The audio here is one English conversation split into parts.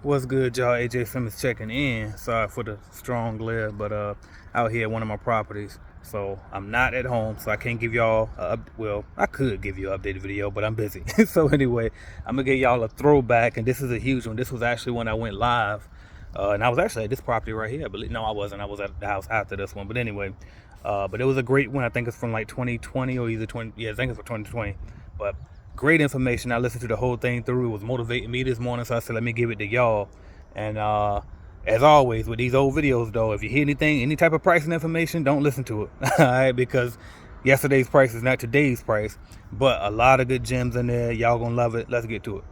What's good, y'all? AJ Simmons checking in. Sorry for the strong glare, but out here at one of my properties. So I'm not at home, so I can't give y'all well, I could give you an updated video, but I'm busy. So anyway, I'm gonna give y'all a throwback, and this is a huge one. This was actually when I went live, and I was actually at this property right here. But no, I wasn't. I was at the house after this one. But anyway, but it was a great one. I think it's from like 2020 or either 20. Yeah, I think it's for 2020. But great information. I listened to the whole thing through. It was motivating me this morning, so I said, let me give it to y'all. And as always, with these old videos, though, if you hear anything, any type of pricing information, don't listen to it. All right, because yesterday's price is not today's price. But a lot of good gems in there. Y'all gonna love it. Let's get to it.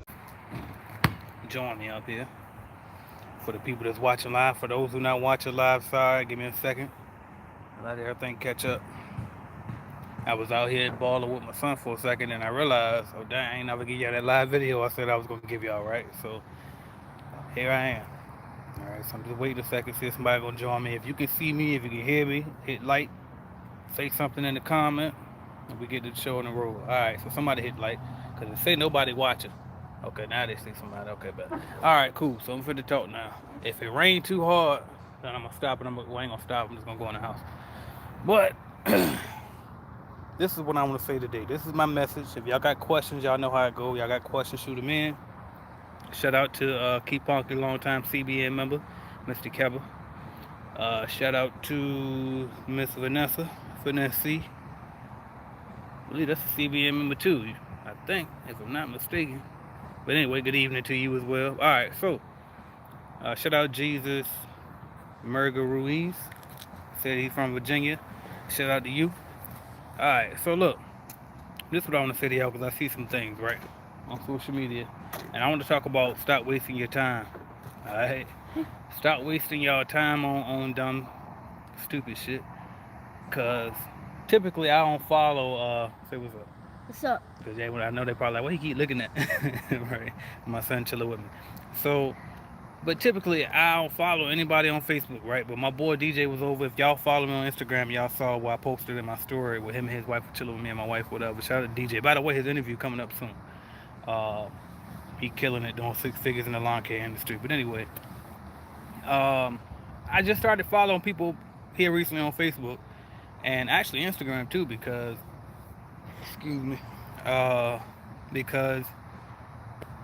Join me up here. For the people that's watching live, for those who not watching live, sorry, give me a second. Let everything catch up. I was out here at Baller with my son for a second, and I realized, oh dang, I ain't never give y'all that live video I said I was gonna give y'all, right? So here I am. All right, so I'm just waiting a second, see if somebody gonna join me. If you can see me, if you can hear me, hit like, say something in the comment, and we get the show on the road. All right, so somebody hit like, cause it say nobody watching. Okay, now they see somebody. Okay, bet. All right, cool. So I'm finna talk now. If it rain too hard, then I'm gonna stop and I ain't gonna stop. I'm just gonna go in the house. But this is what I want to say today. This is my message. If y'all got questions, y'all know how it go. Y'all got questions, shoot them in. Shout out to Keep Punky, longtime CBN member, Mr. Kebba. Shout out to Miss Vanessa, Finesse. I believe that's a CBN member too, I think, if I'm not mistaken. But anyway, good evening to you as well. All right, so shout out Jesus Merga Ruiz. Said he's from Virginia. Shout out to you. All right, so look, this is what I want to say to y'all because I see some things, right, on social media. And I want to talk about stop wasting your time. All right? Stop wasting y'all time on dumb, stupid shit. Because typically I don't follow, say what's up. What's up? Because I know they probably like, what he keep looking at? Right? My son chilling with me. So, but typically, I don't follow anybody on Facebook, right? But my boy DJ was over. If y'all follow me on Instagram, y'all saw what I posted in my story with him and his wife chilling with me and my wife, whatever. Shout out to DJ. By the way, his interview coming up soon. Uh, he killing it, doing 6 figures in the lawn care industry. But anyway, I just started following people here recently on Facebook and actually Instagram too because, excuse me, because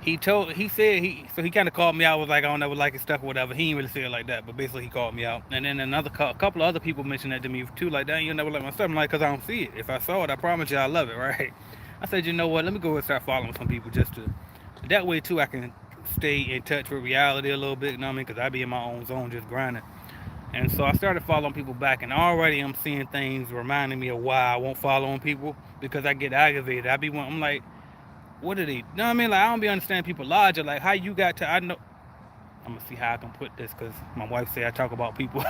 he kind of called me out. Was like, I don't ever like his stuff or whatever. He didn't really say it like that, but basically he called me out. And then a couple of other people mentioned that to me too. Like, dang, you never like my stuff. I'm like, cause I don't see it. If I saw it, I promise you I love it, right? I said, you know what? Let me go and start following some people just to that way too. I can stay in touch with reality a little bit. You know what I mean? Cause I be in my own zone just grinding. And so I started following people back, and already I'm seeing things reminding me of why I won't follow people because I get aggravated. I'm like, what are they? You know what I mean? Like I don't be understanding people logic. Like how you got to? I know. I'm gonna see how I can put this because my wife say I talk about people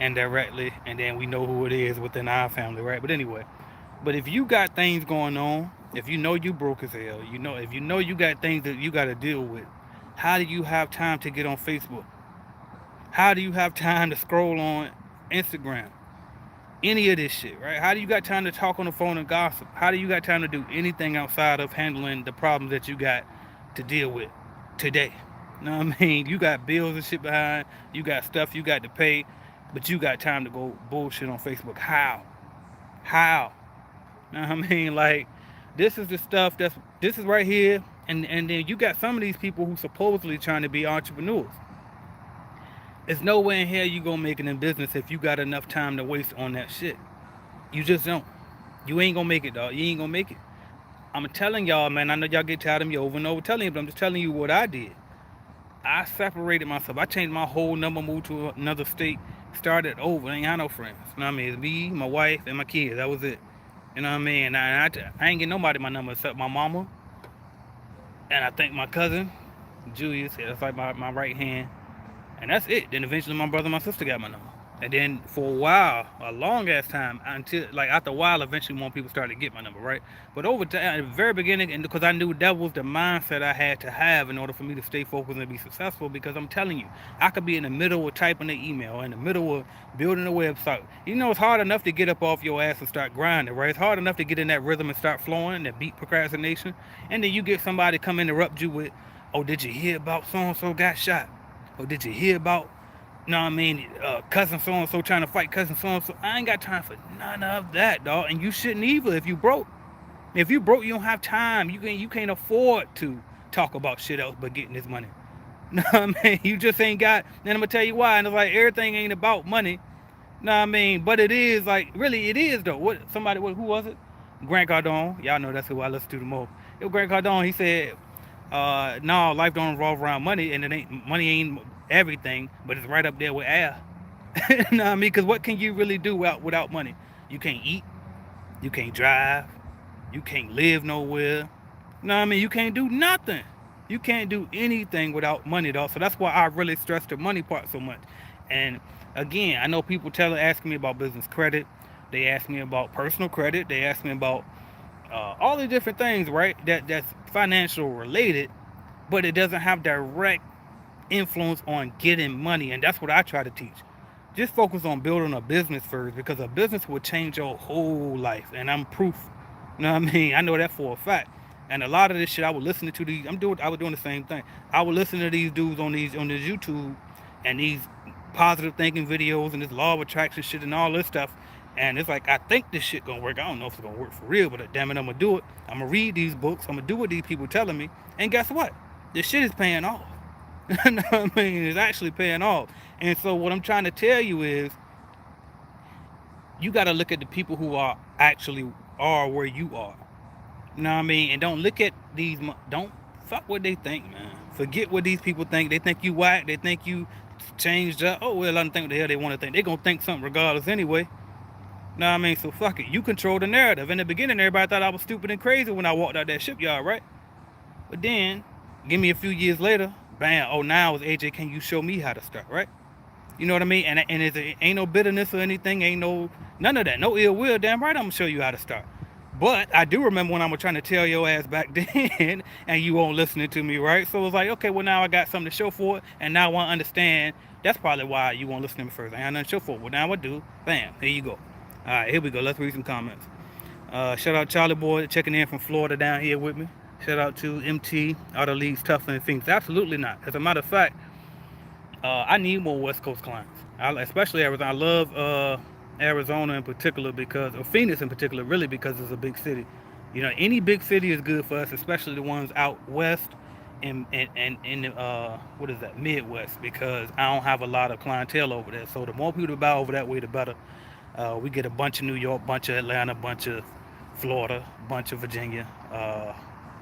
indirectly, and then we know who it is within our family, right? But anyway, but if you got things going on, if you know you broke as hell, you know, if you know you got things that you got to deal with, how do you have time to get on Facebook? How do you have time to scroll on Instagram? Any of this shit, right? How do you got time to talk on the phone and gossip? How do you got time to do anything outside of handling the problems that you got to deal with today? You know what I mean? You got bills and shit behind, you got stuff you got to pay, but you got time to go bullshit on Facebook. How? How? You know what I mean? Like, this is right here, and then you got some of these people who supposedly trying to be entrepreneurs. There's nowhere in hell you gonna make it in business if you got enough time to waste on that shit. You just don't. You ain't gonna make it, dog. You ain't gonna make it. I'm telling y'all, man. I know y'all get tired of me over and over telling you, but I'm just telling you what I did. I separated myself. I changed my whole number, moved to another state, started over. I ain't had no friends. You know what I mean? It's me, my wife, and my kids. That was it. You know what I mean? I ain't get nobody my number except my mama, and I think my cousin, Julius. That's like my right hand. And that's it. Then eventually my brother and my sister got my number. And then for a while, a long ass time, until like after a while, eventually more people started to get my number, right? But over time, at the very beginning, and because I knew that was the mindset I had to have in order for me to stay focused and be successful, because I'm telling you, I could be in the middle of typing an email, in the middle of building a website. You know, it's hard enough to get up off your ass and start grinding, right? It's hard enough to get in that rhythm and start flowing, that beat procrastination. And then you get somebody come interrupt you with Oh, did you hear about so and so got shot? Or did you hear about, you know what I mean, cousin so and so trying to fight cousin so and so? I ain't got time for none of that, dog. And you shouldn't either if you broke. If you broke, you don't have time. You can't afford to talk about shit else but getting this money. Know what I mean? You just ain't got. And I'm gonna tell you why. And it's like everything ain't about money. Know what I mean? But it is like really it is though. Who was it? Grant Cardone. Y'all know that's who I listen to the most. It was Grant Cardone. He said, no, life don't revolve around money, and money ain't everything, but it's right up there with air. You know what I mean? Because what can you really do without money? You can't eat. You can't drive. You can't live nowhere. You know what I mean? You can't do nothing. You can't do anything without money, though. So that's why I really stress the money part so much. And again, I know people asking me about business credit. They ask me about personal credit. They ask me about all the different things, right? That's financial related, but it doesn't have direct influence on getting money. And that's what I try to teach. Just focus on building a business first, because a business will change your whole life. And I'm proof. You know what I mean? I know that for a fact. And a lot of this shit I was listening to I was doing the same thing. I would listen to these dudes on this YouTube and these positive thinking videos and this law of attraction shit and all this stuff. And it's like, I think this shit gonna work. I don't know if it's gonna work for real, but damn it, I'm gonna do it. I'm gonna read these books. I'm gonna do what these people telling me. And guess what? This shit is paying off. You know what I mean? It's actually paying off. And so what I'm trying to tell you is, you got to look at the people who are where you are. You know what I mean? And don't look at don't fuck what they think, man. Forget what these people think. They think you whack. They think you changed up. Oh, well, I don't think what the hell they want to think. They're going to think something regardless anyway. You know what I mean? So fuck it. You control the narrative. In the beginning, everybody thought I was stupid and crazy when I walked out that shipyard, right? But then, give me a few years later, bam, oh, now it's AJ, can you show me how to start, right? You know what I mean? And it ain't no bitterness or anything. Ain't none of that. No ill will. Damn right, I'm going to show you how to start. But I do remember when I was trying to tell your ass back then, and you weren't listening to me, right? So it was like, okay, well, now I got something to show for it, and now I understand. That's probably why you won't listen to me first. I had nothing to show for it. Well, now I do. Bam, here you go. All right, here we go. Let's read some comments. Shout out Charlie Boy checking in from Florida down here with me. Shout out to MT, Auto Leagues, tougher than Phoenix. Absolutely not. As a matter of fact, I need more West Coast clients, especially Arizona. I love Arizona in particular or Phoenix in particular, really, because it's a big city. You know, any big city is good for us, especially the ones out west and in what is that, Midwest, because I don't have a lot of clientele over there. So the more people to buy over that way, the better. We get a bunch of New York, bunch of Atlanta, bunch of Florida, bunch of Virginia,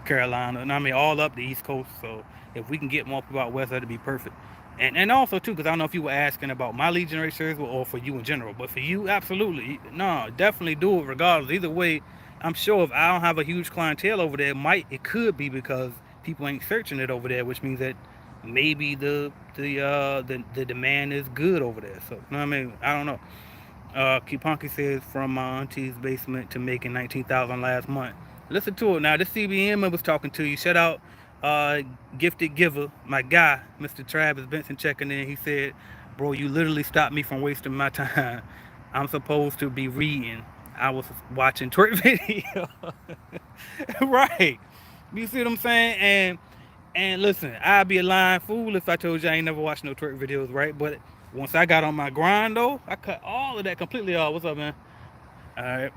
Carolina, and I mean all up the East Coast. So if we can get more people out west, that'd be perfect. And also too, because I don't know if you were asking about my lead generation service or for you in general, but for you, absolutely, no, definitely do it regardless. Either way, I'm sure if I don't have a huge clientele over there, it could be because people ain't searching it over there, which means that maybe the demand is good over there. So, you know what I mean? I don't know. Kiponki says, from my auntie's basement to making 19,000 last month. Listen to it now. This CBN member's talking to you. Shout out Gifted Giver, my guy, Mr. Travis Benson, checking in. He said, bro, you literally stopped me from wasting my time. I'm supposed to be reading. I was watching twerk video. Right. You see what I'm saying? And listen, I'd be a lying fool if I told you I ain't never watched no twerk videos, right? But once I got on my grind, though, I cut all of that completely off. What's up, man? All right.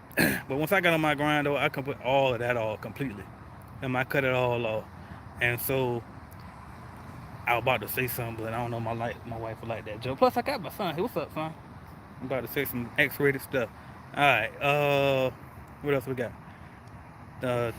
But once I got on my grind, though, I can put all of that off completely. And I cut it all off. And so I was about to say something, but I don't know my wife would like that joke. Plus, I got my son. Hey, what's up, son? I'm about to say some X-rated stuff. All right. What else we got?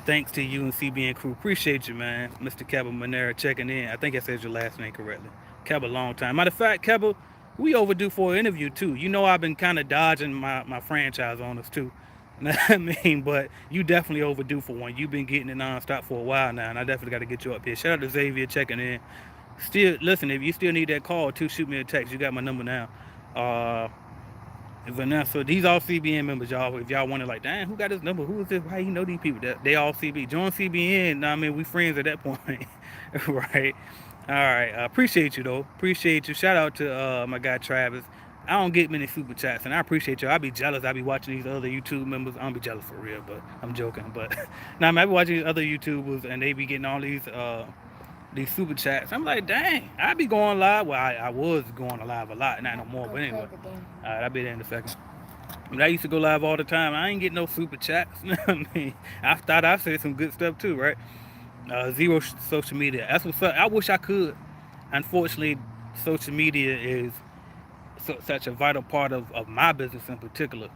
Thanks to you and CBN crew. Appreciate you, man. Mr. Keba Monera checking in. I think I said your last name correctly. Keba, long time. Matter of fact, Keba, we overdue for an interview, too. You know I've been kind of dodging my franchise owners, too. You know what I mean? But you definitely overdue for one. You've been getting it nonstop for a while now, and I definitely got to get you up here. Shout out to Xavier checking in. Still, listen, if you still need that call, too, shoot me a text. You got my number now. Vanessa, these all CBN members, y'all. If y'all wonder, like, damn, who got this number? Who is this? How you know these people? They all CB. Join CBN. I mean, we friends at that point. Right? All right. Appreciate you, though. Appreciate you. Shout out to my guy, Travis. I don't get many super chats, and I appreciate you. I be jealous. I be watching these other YouTube members. I don't be jealous for real, but I'm joking. But now I be watching these other YouTubers, and they be getting all these these super chats. I'm like, dang, I be going live. Well, I was going live a lot, not no more. But anyway, all right, I'll be there in a second. But I used to go live all the time. I ain't get no super chats. You know what I mean? I thought I said some good stuff too, right? Zero social media. That's what's up. I wish I could. Unfortunately, social media is such a vital part of my business in particular.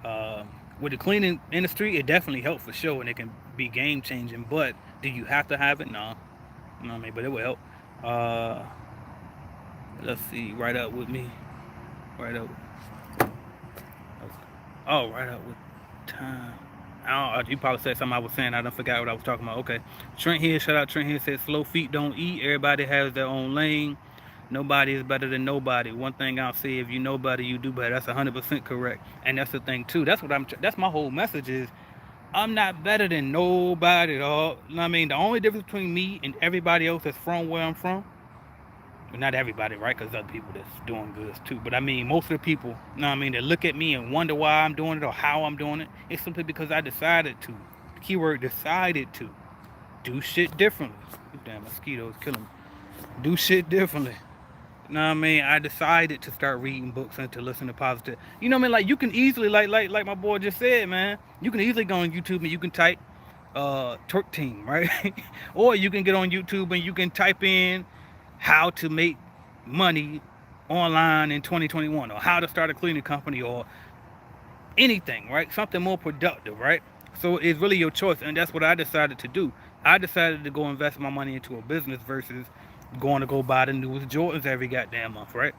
Uh, with the cleaning industry, it definitely helps for sure, and it can be game changing. But do you have to have it? No, you know what I mean. But it will help. Uh, let's see. Right up with me. Right up. Oh, right up with time. I don't, you probably said something I was saying. I don't forgot what I was talking about. Okay. Trent here, shout out Trent here, says slow feet don't eat. Everybody has their own lane. Nobody is better than nobody. One thing I'll say, if you know better, you do better. That's 100% correct. And that's the thing too. That's my whole message is I'm not better than nobody at all. You know what I mean? The only difference between me and everybody else that's from where I'm from, well, not everybody, right? Because other people that's doing good too. But I mean, most of the people, you know what I mean, that look at me and wonder why I'm doing it or how I'm doing it, it's simply because I decided to. The keyword decided to do shit differently. Damn, mosquitoes killing me. Do shit differently. You know what I mean? I decided to start reading books and to listen to positive. You know what I mean? Like you can easily, like my boy just said, man. You can easily go on YouTube and you can type Turk Team, right? Or you can get on YouTube and you can type in how to make money online in 2021, or how to start a cleaning company, or anything, right? Something more productive, right? So it's really your choice, and that's what I decided to do. I decided to go invest my money into a business versus going to go buy the newest Jordans every goddamn month, right?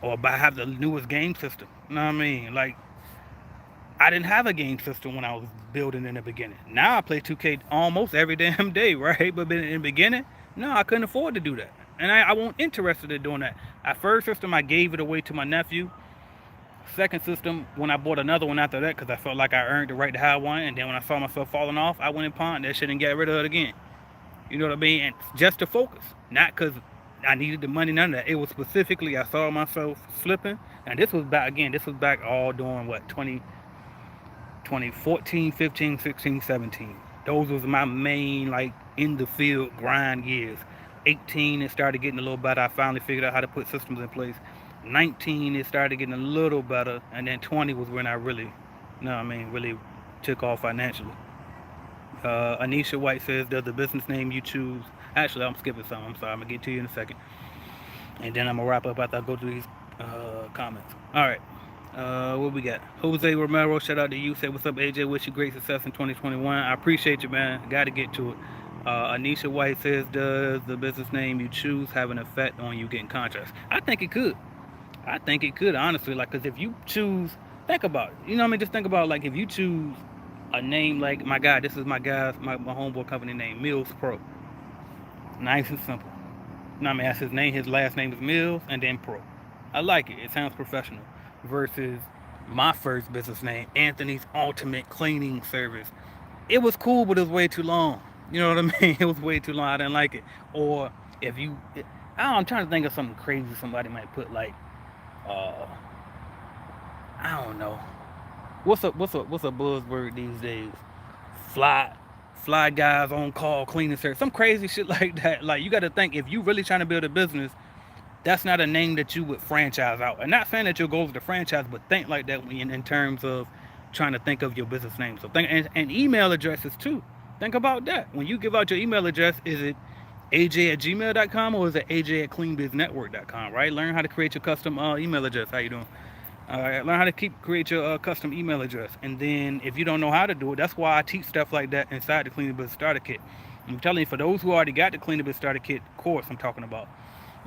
Or have the newest game system. You know what I mean? Like, I didn't have a game system when I was building in the beginning. Now I play 2K almost every damn day, right? But in the beginning, no, I couldn't afford to do that. And I wasn't interested in doing that. At first system, I gave it away to my nephew. Second system, when I bought another one after that, because I felt like I earned the right to have one. And then when I saw myself falling off, I went and pawned that shit and got rid of it again. You know what I mean? And just to focus. Not because I needed the money, none of that. It was specifically, I saw myself slipping. And this was back all during what, 2014, 15, 16, 17. Those was my main, like, in the field grind years. 18, it started getting a little better. I finally figured out how to put systems in place. 19, it started getting a little better. And then 20 was when I really, you know what I mean, really took off financially. Anisha White says, does the business name you choose? Actually, I'm skipping some. I'm sorry. I'm going to get to you in a second. And then I'm going to wrap up after I go through these comments. All right. What we got? Jose Romero, shout out to you. Say, what's up, AJ? Wish you great success in 2021. I appreciate you, man. Got to get to it. Anisha White says, does the business name you choose have an effect on you getting contracts? I think it could. I think it could, honestly. Like, because if you choose, think about it. You know what I mean? Just think about, like, if you choose a name like, my guy, this is my guy's, my homeboy company name, Mills Pro. Nice and simple. You know what I mean? That's his name. His last name is Mills and then Pro. I like it. It sounds professional. Versus my first business name, Anthony's Ultimate Cleaning Service. It was cool, but it was way too long. You know what I mean? It was way too long. I didn't like it. Or if you, I'm trying to think of something crazy somebody might put, like, I don't know. What's a buzzword these days? Fly guys on call cleaning service. Some crazy shit like that. Like, you got to think, if you really trying to build a business, that's not a name that you would franchise out. And not saying that your goal is to franchise, but think like that in terms of trying to think of your business name. So think, and email addresses too. Think about that. When you give out your email address, is it aj@gmail.com or is it aj@cleanbiznetwork.com, right? Learn how to create your custom email address. How you doing? Learn how to create your custom email address. And then if you don't know how to do it, that's why I teach stuff like that inside the Cleaning Business Starter Kit. I'm telling you, for those who already got the Cleaning Business Starter Kit course I'm talking about,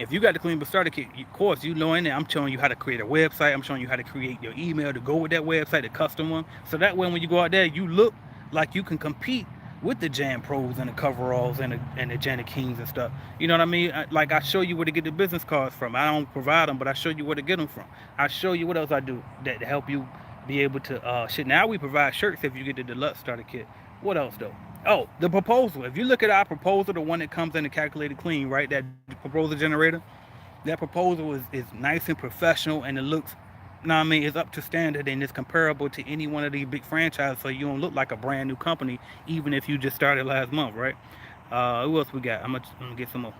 if you got the Cleaning Business Starter Kit course, you know in there, I'm showing you how to create a website. I'm showing you how to create your email to go with that website, the custom one. So that way when you go out there, you look like you can compete with the Jan Pros and the coveralls and the Janet Kings and stuff. You know what I mean? Like, I show you where to get the business cards from. I don't provide them, but I show you where to get them from. I show you what else I do that to help you be able to shit. Now we provide shirts if you get the deluxe starter kit. What else though? Oh, the proposal. If you look at our proposal, the one that comes in the calculated clean, right? That proposal generator. That proposal is nice and professional, and it looks, you know what I mean, it's up to standard, and it's comparable to any one of these big franchises, so you don't look like a brand new company, even if you just started last month, right? Who else we got? I'm gonna get some more.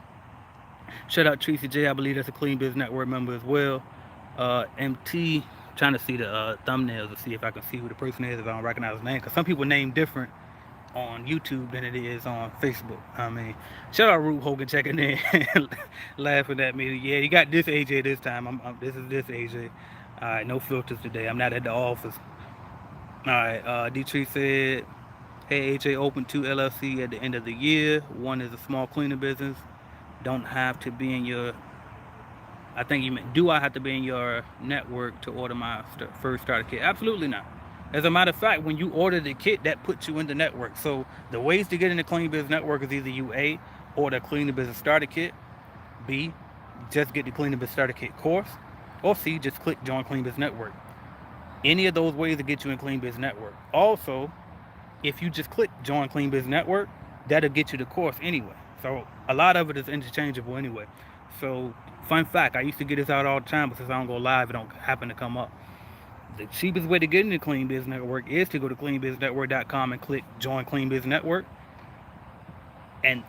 Shout out Tracy J. I believe that's a Clean Biz Network member as well. MT. Trying to see the thumbnails to see if I can see who the person is if I don't recognize his name. Because some people name different on YouTube than it is on Facebook. I mean, shout out Rube Hogan checking in, laughing at me. Yeah, you got this AJ this time. This is this AJ. All right, no filters today. I'm not at the office. All right, D3 said, "Hey AJ, open 2 LLC at the end of the year. One is a small cleaning business. Don't have to be in your. I think you meant, do I have to be in your network to order my first starter kit? Absolutely not. As a matter of fact, when you order the kit, that puts you in the network. So the ways to get in the Clean Business Network is either you A, order a Clean Business Starter Kit, B, just get the Clean Business Starter Kit course, or C, just click Join Clean Business Network. Any of those ways to get you in Clean Business Network. Also, if you just click Join Clean Business Network, that'll get you the course anyway. So a lot of it is interchangeable anyway. So fun fact, I used to get this out all the time, but since I don't go live, it don't happen to come up. The cheapest way to get into Clean Business Network is to go to cleanbusinessnetwork.com and click Join Clean Business Network. And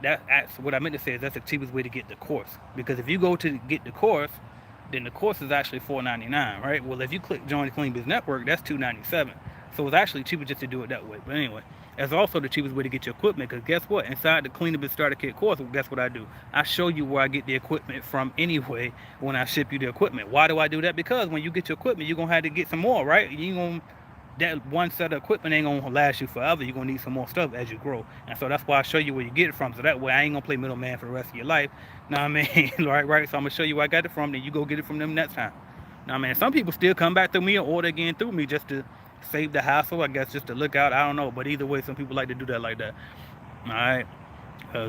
that's what I meant to say is that's the cheapest way to get the course. Because if you go to get the course, then the course is actually $4.99, right? Well, if you click Join the Clean Business Network, that's $2.97. So it's actually cheaper just to do it that way. But anyway, that's also the cheapest way to get your equipment. Because guess what? Inside the Clean Business Starter Kit course, guess what I do? I show you where I get the equipment from anyway when I ship you the equipment. Why do I do that? Because when you get your equipment, you're going to have to get some more, right? You're going to that one set of equipment ain't gonna last you forever. You're gonna need some more stuff as you grow. And so that's why I show you where you get it from. So that way I ain't gonna play middleman for the rest of your life. Know what I mean? right. So I'm gonna show you where I got it from, then you go get it from them next time. Now, man, some people still come back through me and order again through me just to save the hassle, I guess, just to look out. I don't know. But either way, some people like to do that like that. Alright.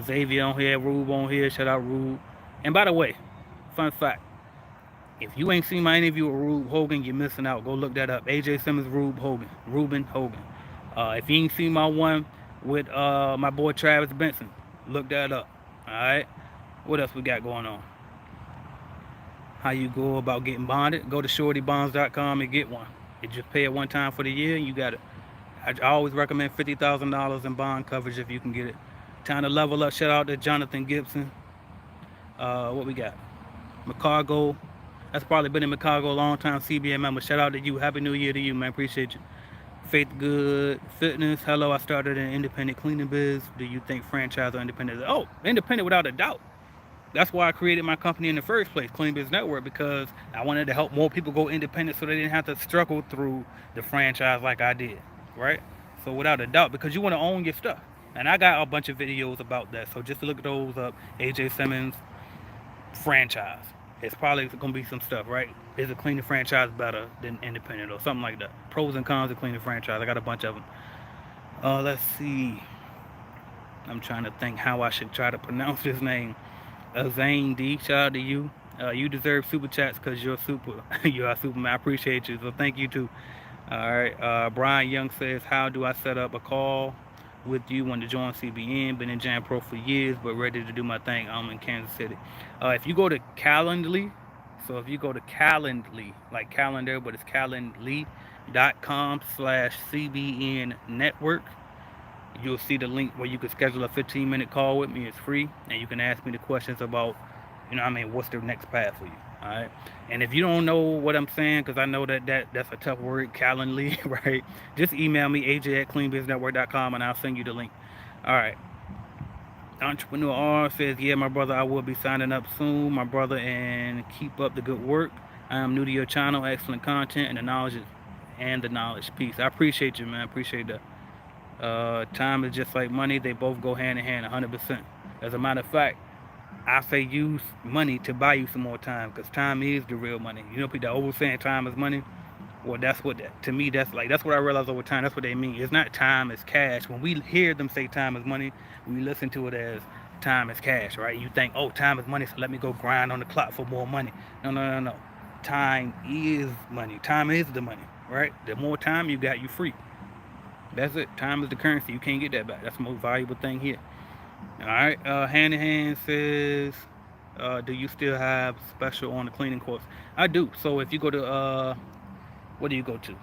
Xavier on here, Rube on here, shout out Rube. And by the way, fun fact. If you ain't seen my interview with Rube Hogan, you're missing out. Go look that up. AJ Simmons, Ruben Hogan. If you ain't seen my one with my boy Travis Benson, look that up. Alright? What else we got going on? How you go about getting bonded? Go to SuretyBonds.com and get one. You just pay it one time for the year and you got it. I always recommend $50,000 in bond coverage if you can get it. Time to level up. Shout out to Jonathan Gibson. What we got? McCargo. That's probably been in Chicago a long time. CBN member. Shout out to you. Happy New Year to you, man. Appreciate you. Faith Good Fitness. Hello, I started an independent cleaning biz. Do you think franchise or independent? Oh, independent without a doubt. That's why I created my company in the first place, Clean Biz Network, because I wanted to help more people go independent so they didn't have to struggle through the franchise like I did, right? So without a doubt, because you want to own your stuff. And I got a bunch of videos about that. So just look those up. AJ Simmons franchise. It's probably going to be some stuff, right? Is a cleaning franchise better than independent or something like that? Pros and cons of cleaning franchise. I got a bunch of them. Let's see. I'm trying to think how I should try to pronounce his name. Zane D, shout out to you. You deserve super chats because you're super. You're a superman. I appreciate you. So thank you too. Alright. Brian Young says, how do I set up a call with you when to join CBN? Been in Jam Pro for years, but ready to do my thing. I'm in Kansas City. If you go to Calendly, so if you go to Calendly, like calendar, but it's calendly.com/CBN network, you'll see the link where you can schedule a 15-minute call with me. It's free, and you can ask me the questions about, what's the next path for you. All right. And if you don't know what I'm saying, because I know that's a tough word, Calendly, right? Just email me, aj@cleanbusinessnetwork.com, and I'll send you the link. All right. Entrepreneur R says, yeah, my brother, I will be signing up soon, my brother, and keep up the good work. I am new to your channel, excellent content, and the knowledge piece. I appreciate you, man. I appreciate that. Time is just like money. They both go hand in hand 100%. As a matter of fact, I say use money to buy you some more time, because time is the real money. People always saying time is money. Well, that's what to me, that's what I realized over time. That's what they mean. It's not time is cash. When we hear them say time is money, we listen to it as time is cash, right? You think, oh, time is money, so let me go grind on the clock for more money. No. Time is money. Time is the money, right? The more time you got, you free. That's it. Time is the currency. You can't get that back. That's the most valuable thing here. All right. Hand in Hand says, do you still have special on the cleaning course? I do. So if you go to what do you go to?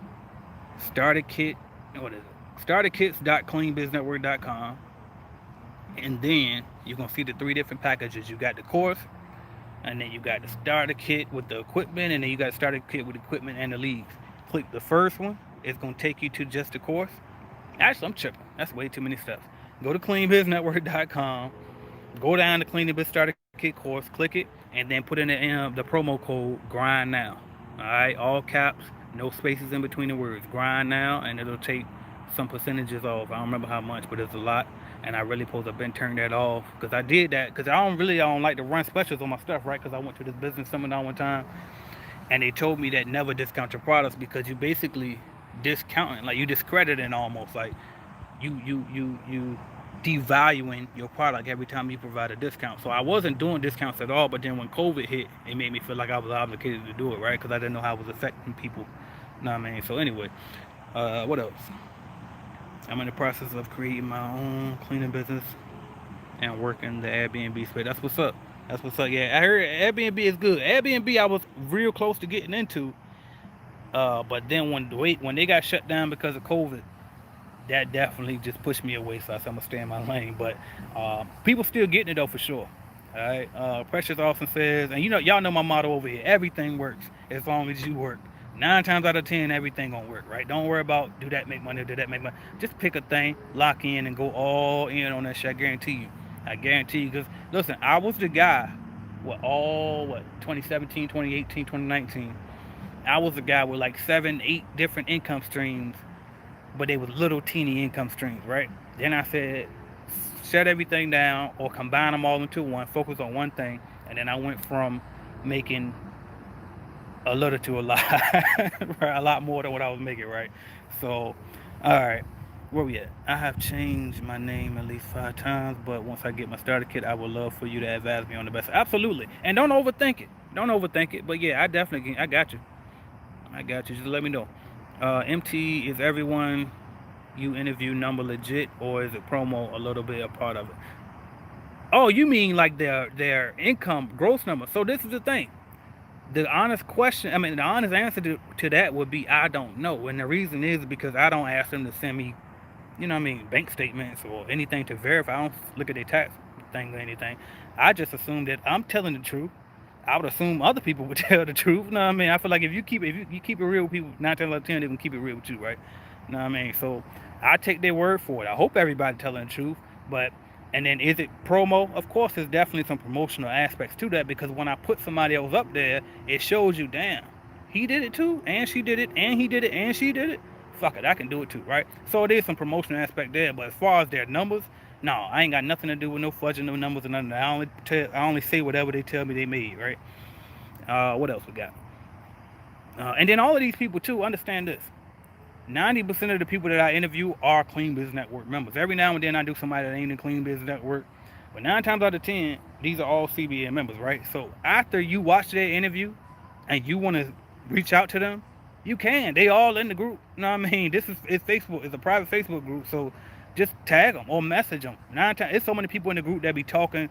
Starter Kit. What is it? StarterKits.cleanbusinessnetwork.com. And then you're gonna see the three different packages. You got the course, and then you got the starter kit with the equipment, and then you got the starter kit with equipment and the leagues. Click the first one. It's gonna take you to just the course. Actually, I'm tripping. That's way too many steps. Go to cleanbiznetwork.com. Go down to Clean the Biz Starter Kit course. Click it, and then put in the promo code Grind Now. All right, all caps, no spaces in between the words. Grind Now, and it'll take some percentages off. I don't remember how much, but it's a lot. And I really supposed to have been turning that off because I did that because I don't like to run specials on my stuff, right? Because I went to this business seminar one time, and they told me that never discount your products because you basically discounting, like you discrediting almost, like you devaluing your product every time you provide a discount. So I wasn't doing discounts at all, but then when COVID hit, it made me feel like I was obligated to do it, right? Because I didn't know how it was affecting people. You know what I mean? So anyway, what else? I'm in the process of creating my own cleaning business and working the Airbnb space. That's what's up. That's what's up. Yeah, I heard Airbnb is good. Airbnb I was real close to getting into, but then when they got shut down because of COVID, that definitely just pushed me away. So I said I'm gonna stay in my lane. But people still getting it though for sure. All right. Precious Austin says, and y'all know my motto over here: everything works as long as you work. 9 times out of 10, everything gonna work, right? Don't worry about do that make money, do that make money. Just pick a thing, lock in, and go all in on that shit. I guarantee you. I guarantee you. Because listen, I was the guy with 2017, 2018, 2019. I was the guy with like 7, 8 different income streams, but they were little teeny income streams, right? Then I said, shut everything down or combine them all into one, focus on one thing, and then I went from making a little to a lot, right? A lot more than what I was making, right? So, all right, where we at? I have changed my name at least 5 times, but once I get my starter kit, I would love for you to advise me on the best. Absolutely, and don't overthink it. Don't overthink it. But yeah, I got you. I got you. Just let me know. MT, is everyone you interview number legit, or is it promo a little bit a part of it? Oh, you mean like their income gross number? So this is the thing. The honest question, I mean, the honest answer to that would be I don't know, and the reason is because I don't ask them to send me, bank statements or anything to verify. I don't look at their tax thing or anything. I just assume that I'm telling the truth. I would assume other people would tell the truth. You know what I mean? I feel like if you keep it real with people, 9 times out of 10, they can keep it real with you, right? You know what I mean? So I take their word for it. I hope everybody telling the truth. But and then is it promo? Of course, there's definitely some promotional aspects to that because when I put somebody else up there, it shows you, damn, he did it too, and she did it, and he did it, and she did it. Fuck it, I can do it too, right? So it is some promotional aspect there. But as far as their numbers, no, I ain't got nothing to do with no fudging no numbers or nothing. I only say whatever they tell me they made, right? What else we got? And then all of these people too, understand this. 90% of the people that I interview are Clean Business Network members. Every now and then I do somebody that ain't in Clean Business Network. But 9 times out of 10, these are all CBN members, right? So after you watch their interview and you want to reach out to them, you can. They all in the group. You know what I mean? It's Facebook. It's a private Facebook group. So just tag them or message them. 9 times, it's so many people in the group that be talking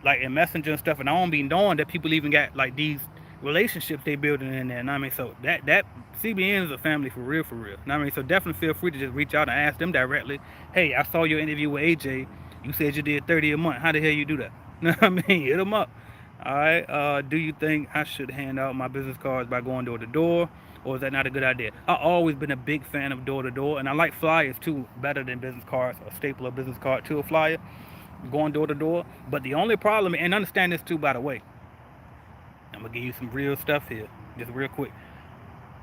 like in Messenger and stuff, and I don't be knowing that people even got like these relationships they building in there. You know what I mean? So that CBN is a family for real, for real. You know what I mean? So definitely feel free to just reach out and ask them directly. Hey, I saw your interview with AJ. You said you did 30 a month. How the hell you do that? You know what I mean? Hit them up. All right. Do you think I should hand out my business cards by going door to door, or is that not a good idea? I've always been a big fan of door to door, and I like flyers too, better than business cards. A staple of business card to a flyer, going door to door. But the only problem, and understand this too, by the way, I'm gonna give you some real stuff here, just real quick.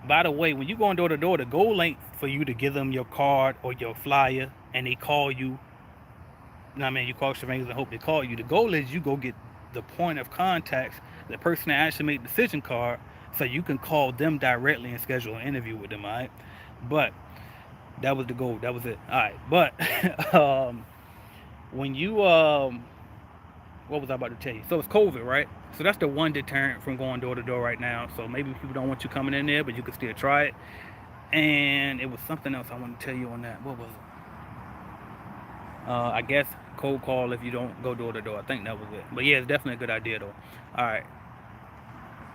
By the way, when you going door to door, the goal ain't for you to give them your card or your flyer and they call you. You know what I mean? You call Shervangus and hope they call you. The goal is you go get the point of contacts, the person that actually made the decision card, so you can call them directly and schedule an interview with them. All right, but that was the goal. That was it. All right, but when you what was I about to tell you? So it's COVID, right? So that's the one deterrent from going door to door right now. So maybe people don't want you coming in there, but you can still try it. And it was something else I want to tell you on that. What was it? I guess cold call if you don't go door to door. I think that was it. But yeah, it's definitely a good idea though. All right.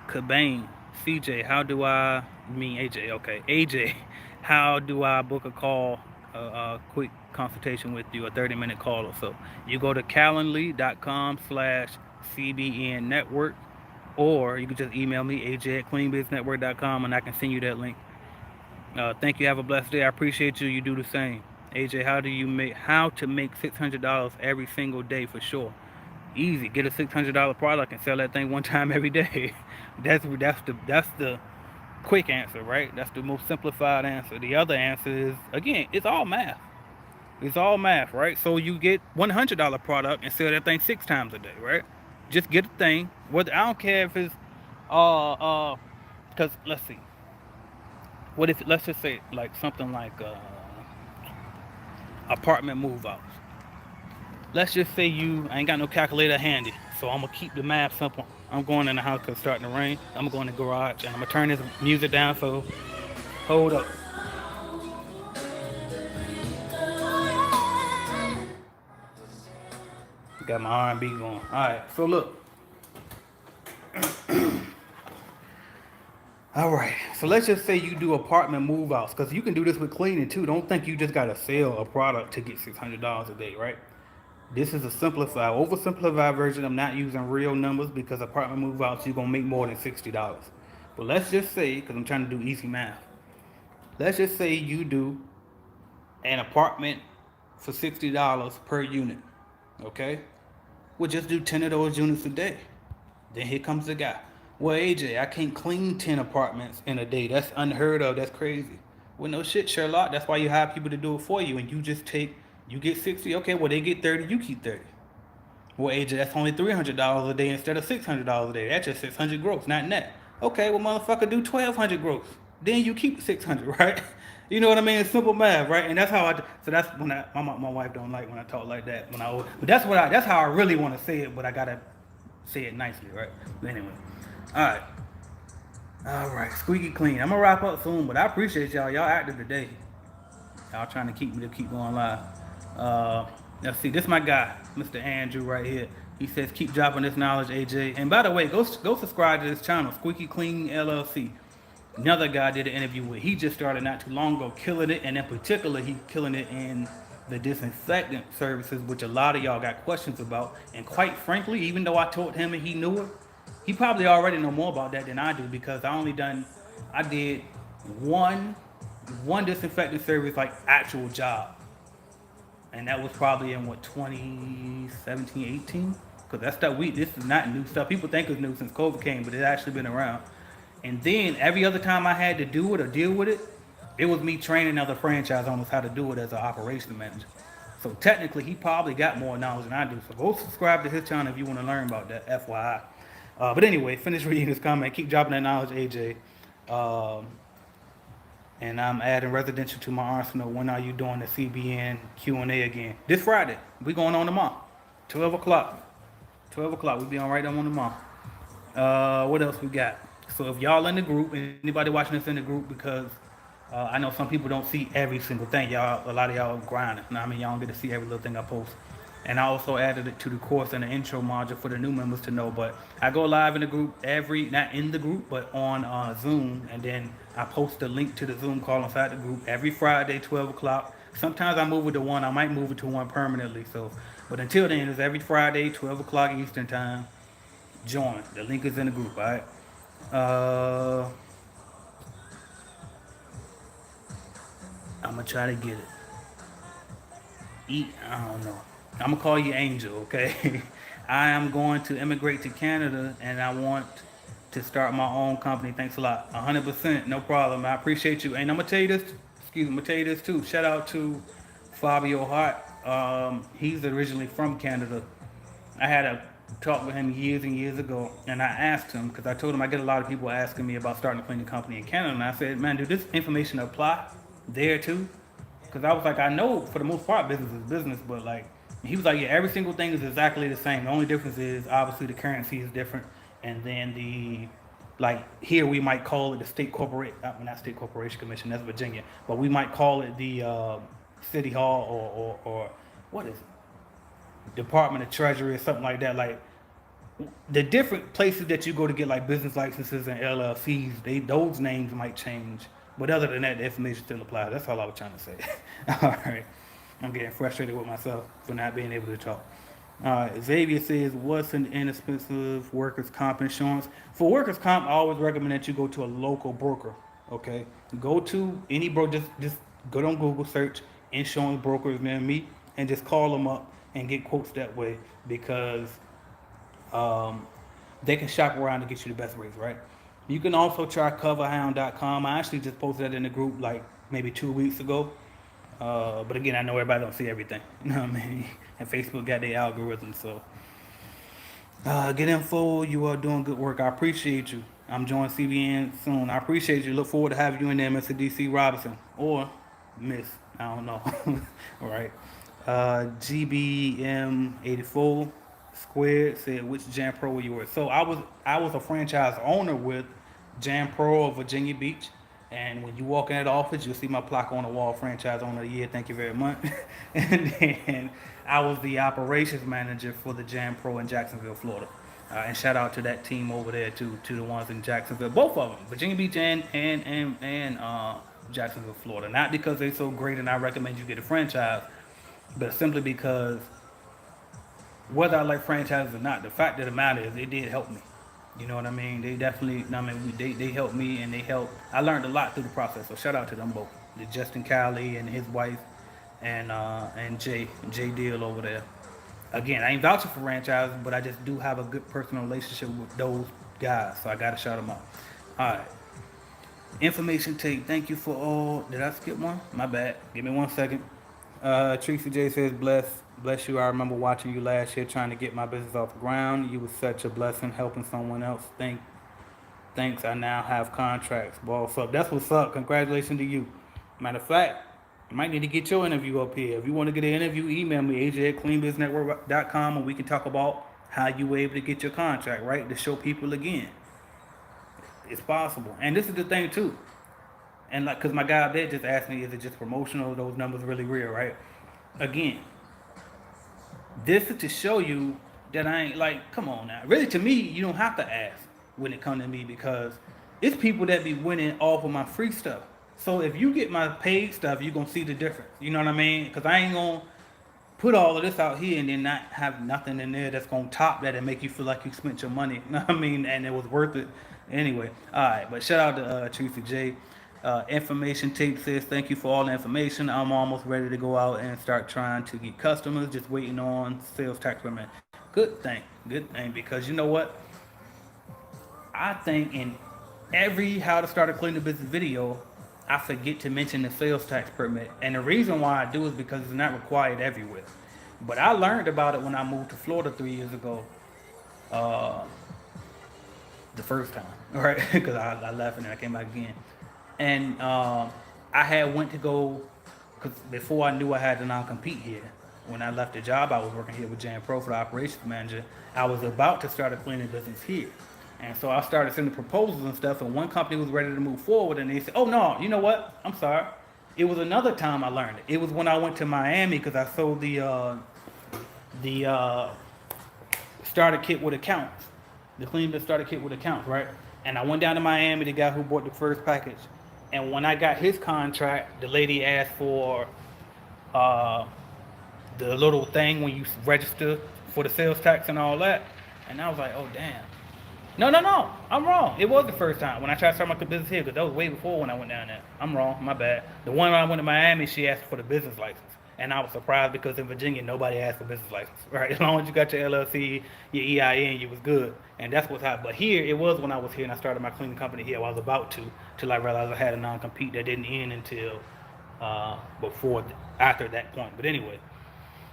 Cabane, CJ, how do I mean AJ? Okay, AJ, how do I book a call a quick consultation with you, a 30-minute call or so. You go to calendly.com/CBN network, or you can just email me, aj@cleanbusinessnetwork.com, and I can send you that link. Thank you. Have a blessed day. I appreciate you. You do the same. AJ, how to make $600 every single day for sure? Easy. Get a $600 product and sell that thing one time every day. That's the quick answer, right? That's the most simplified answer. The other answer is, again, it's all math. It's all math, right? So you get $100 product and sell that thing 6 times a day, right? Just get the thing. Whether I don't care if it's because let's see. What if, let's just say like something like apartment move outs. Let's just say I ain't got no calculator handy, so I'm gonna keep the math simple. I'm going in the house because it's starting to rain. I'm going to the garage and I'm gonna turn this music down. So hold up. Got my R&B going. All right, so look. All right, so let's just say you do apartment move outs, because you can do this with cleaning too. Don't think you just gotta sell a product to get $600 a day, right? This is a oversimplified version. I'm not using real numbers because apartment move outs, you're gonna make more than $60. But let's just say, because I'm trying to do easy math, let's just say you do an apartment for $60 per unit, okay? We'll just do 10 of those units a day. Then here comes the guy. Well, AJ, I can't clean 10 apartments in a day. That's unheard of. That's crazy. Well, no shit, Sherlock. That's why you hire people to do it for you. And you get 60. Okay, well, they get 30. You keep 30. Well, AJ, that's only $300 a day instead of $600 a day. That's just 600 gross, not net. Okay, well, motherfucker, do 1,200 gross. Then you keep 600, right? You know what I mean? It's simple math, right? And that's how so that's when my wife don't like when I talk like that. But that's how I really want to say it, but I gotta say it nicely, right? But anyway. All right, squeaky clean. I'm gonna wrap up soon, but I appreciate y'all. Y'all active today. Y'all trying to keep going live. Let's see. This is my guy, Mr. Andrew, right here. He says, keep dropping this knowledge, AJ. And by the way, go subscribe to this channel, Squeaky Clean LLC. Another guy I did an interview with. He just started not too long ago, killing it, and in particular, he killing it in the disinfectant services, which a lot of y'all got questions about. And quite frankly, even though I told him and he knew it, he probably already know more about that than I do, because I did one disinfectant service, like actual job. And that was probably in 2017, 18? Because that stuff, this is not new stuff. People think it's new since COVID came, but it's actually been around. And then every other time I had to do it or deal with it, it was me training other franchise owners how to do it as an operations manager. So technically, he probably got more knowledge than I do. So go subscribe to his channel if you want to learn about that, FYI. But anyway, finish reading this comment. Keep dropping that knowledge, AJ. And I'm adding residential to my arsenal. When are you doing the CBN Q&A again? This Friday. We going on tomorrow. 12 o'clock. 12 o'clock. We'll be on right on tomorrow. What else we got? So if y'all in the group, anybody watching this in the group, because I know some people don't see every single thing. A lot of y'all grinding. I mean, y'all don't get to see every little thing I post. And I also added it to the course and the intro module for the new members to know. But I go live in the group not in the group, but on Zoom. And then I post a link to the Zoom call inside the group every Friday, 12 o'clock. Sometimes I move it to 1. I might move it to 1 permanently. But until then, it's every Friday, 12 o'clock Eastern time. Join. The link is in the group, all right? I'm going to try to get it. I don't know. I'm going to call you Angel, okay? I am going to immigrate to Canada, and I want to start my own company. Thanks a lot. 100%, no problem. I appreciate you. And I'm going to tell you this, too. Shout out to Fabio Hart. He's originally from Canada. I had a talk with him years and years ago, and I asked him, because I told him I get a lot of people asking me about starting a cleaning company in Canada, and I said, man, do this information apply there, too? Because I was like, I know for the most part business is business, but like, he was like, yeah, every single thing is exactly the same. The only difference is obviously the currency is different, and then here we might call it the state corporation, not state corporation commission, that's Virginia, but we might call it the city hall or what is it? Department of Treasury or something like that. Like the different places that you go to get like business licenses and LLCs, those names might change. But other than that, the information still applies. That's all I was trying to say. All right. I'm getting frustrated with myself for not being able to talk. Xavier says, what's an inexpensive workers' comp insurance? For workers' comp, I always recommend that you go to a local broker. Okay, go to any broker. Just go on Google, search insurance brokers near me, and just call them up and get quotes that way because um, they can shop around to get you the best rates. Right. You can also try CoverHound.com. I actually just posted that in the group like maybe 2 weeks ago. But again, I know everybody don't see everything. You know what I mean? And Facebook got their algorithm. So get info. You are doing good work. I appreciate you. I'm joining CBN soon. I appreciate you. Look forward to having you in there, Mr. DC Robinson. Or Miss. I don't know. All right. GBM84 Squared said, which Jam Pro were you with? So I was a franchise owner with Jam Pro of Virginia Beach. And when you walk in that office, you'll see my plaque on the wall, franchise owner of the year. Thank you very much. And then I was the operations manager for the Jam Pro in Jacksonville, Florida. And shout out to that team over there too, to the ones in Jacksonville, both of them, Virginia Beach and Jacksonville, Florida. Not because they're so great and I recommend you get a franchise, but simply because whether I like franchises or not, the fact of the matter is they did help me. You know what I mean? They definitely, I mean, they helped me and they helped. I learned a lot through the process. So shout out to them both, the Justin Cowley and his wife, and Jay Deal over there. Again, I ain't vouching for franchises, but I just do have a good personal relationship with those guys, so I gotta shout them out. All right. Information tape. Thank you for all. Did I skip one? My bad. Give me 1 second. Tracy J says, bless you. I remember watching you last year trying to get my business off the ground. You was such a blessing helping someone else. Thanks. I now have contracts. Boss up. That's what's up. Congratulations to you. Matter of fact, I might need to get your interview up here. If you want to get an interview, email me, aj@cleanbusinessnetwork.com, and we can talk about how you were able to get your contract, right? To show people again. It's possible. And this is the thing, too. And like, because my guy there just asked me, is it just promotional? Are those numbers really real, right? Again, this is to show you that I ain't like, come on now. Really, to me, you don't have to ask when it comes to me because it's people that be winning off of my free stuff. So if you get my paid stuff, you're going to see the difference. You know what I mean? Because I ain't going to put all of this out here and then not have nothing in there that's going to top that and make you feel like you spent your money. You know what I mean? And it was worth it. Anyway, all right. But shout out to Tracy J. Information tape says, thank you for all the information. I'm almost ready to go out and start trying to get customers, just waiting on sales tax permit. Good thing, because you know what? I think in every how to start a cleaning business video, I forget to mention the sales tax permit. And the reason why I do is because it's not required everywhere. But I learned about it when I moved to Florida 3 years ago. The first time, right? Because I left and then I came back again. And I had went to go, because before I knew I had to non-compete here, when I left the job I was working here with Jan Pro for the operations manager, I was about to start a cleaning business here. And so I started sending proposals and stuff, and one company was ready to move forward, and they said, oh no, you know what, I'm sorry. It was another time I learned it. It was when I went to Miami, because I sold the starter kit with accounts. The cleaning business starter kit with accounts, right? And I went down to Miami, the guy who bought the first package. And when I got his contract, the lady asked for the little thing when you register for the sales tax and all that. And I was like, oh, damn. No, I'm wrong. It was the first time when I tried to start my business here, because that was way before when I went down there. I'm wrong, my bad. The one when I went to Miami, she asked for the business license. And I was surprised because in Virginia, nobody asked for business license, right? As long as you got your LLC, your EIN, you was good. And that's what's happened. But here, it was when I was here and I started my cleaning company here. I was about to, till I realized I had a non-compete that didn't end until after that point. But anyway,